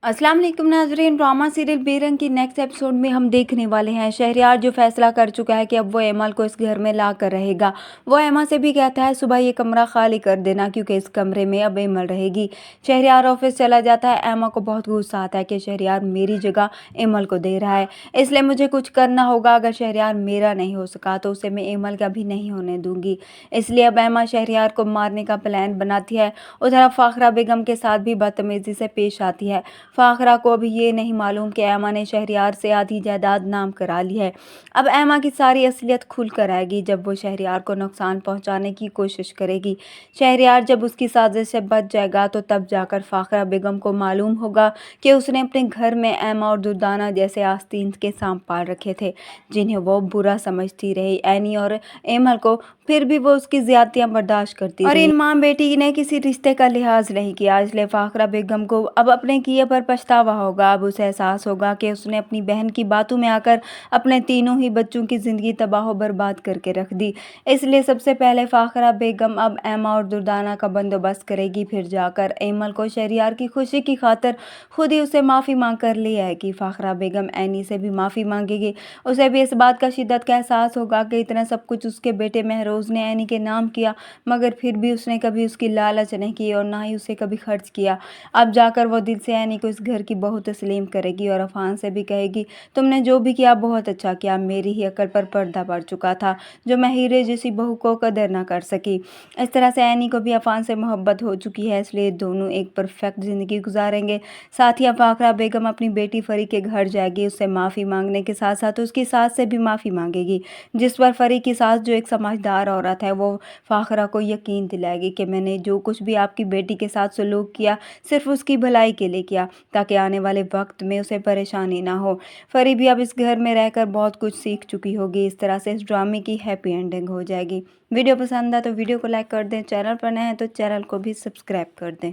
अस्सलाम वालेकुम नाज़रीन। ड्रामा सीरियल बेरंग की नेक्स्ट एपिसोड में हम देखने वाले हैं शहरयार जो फैसला कर चुका है कि अब वो एमल को इस घर में ला कर रहेगा। वो एमा से भी कहता है सुबह ये कमरा खाली कर देना क्योंकि इस कमरे में अब एमल रहेगी। शहरयार ऑफिस चला जाता है। एमा को बहुत गुस्सा आता है कि शहरयार मेरी जगह एमल को दे रहा है, इसलिए मुझे कुछ करना होगा। अगर शहरयार मेरा नहीं हो सका तो उसे मैं एमल का भी नहीं होने दूंगी। इसलिए अब एमा शहरयार को मारने का प्लान बनाती है। उधर फाखरा बेगम के साथ भी बदतमीजी से पेश आती है। फाखरा को अभी ये नहीं मालूम कि एमा ने शहरयार से आधी जायदाद नाम करा ली है। अब एमा की सारी असलियत खुल कर आएगी जब वो शहरयार को नुकसान पहुंचाने की कोशिश करेगी। शहरयार जब उसकी साजिश से बच जाएगा तो तब जाकर फाखरा बेगम को मालूम होगा कि उसने अपने घर में एमा और दुर्दाना जैसे आस्तीन के सांप पाल रखे थे जिन्हें वो बुरा समझती रही। एनी और एमल को फिर भी वो उसकी ज्यादतियां बर्दाश्त करती रही और इन माँ बेटी ने किसी रिश्ते का लिहाज नहीं किया। इसलिए फाखरा बेगम को अब अपने किए पर पछतावा होगा। अब उसे एहसास होगा कि उसने अपनी बहन की बातों में आकर अपने तीनों ही बच्चों की जिंदगी तबाह बर्बाद करके रख दी। इसलिए सबसे पहले फाखरा बेगम अब एमा और दुर्दाना का बंदोबस्त करेगी, फिर जाकर एमल को शहरयार की खुशी की खातिर खुद ही उसे माफ़ी मांग कर ले आएगी। फाखरा बेगम एनी से भी माफ़ी मांगेगी। उसे भी इस बात का शिद्दत का एहसास होगा कि इतना सब कुछ उसके बेटे महरोज ने एनी के नाम किया, मगर फिर भी उसने कभी उसकी लालच नहीं की और ना ही उसे कभी खर्च किया। अब जाकर वो दिल से एनी को इस घर की बहू तस्लीम करेगी और अफान से भी कहेगी तुमने जो भी किया बहुत अच्छा किया। मेरी ही अकल पर पर्दा पड़ चुका था जो मैं हीरे जैसी बहू को कदर ना कर सकी। इस तरह से एनी को भी अफान से मोहब्बत हो चुकी है, इसलिए दोनों एक परफेक्ट ज़िंदगी गुजारेंगे। साथ ही फाखरा बेगम अपनी बेटी फरी के घर जाएगी। उससे माफ़ी मांगने के साथ साथ उसकी सास से भी माफ़ी मांगेगी, जिस पर फरी की सास जो एक समझदार औरत है वो फाखरा को यकीन दिलाएगी कि मैंने जो कुछ भी आपकी बेटी के साथ सलूक किया सिर्फ उसकी भलाई के लिए किया ताकि आने वाले वक्त में उसे परेशानी ना हो। फरी भी अब इस घर में रहकर बहुत कुछ सीख चुकी होगी। इस तरह से इस ड्रामे की हैप्पी एंडिंग हो जाएगी। वीडियो पसंद आए तो वीडियो को लाइक कर दें, चैनल पर नए हैं तो चैनल को भी सब्सक्राइब कर दें।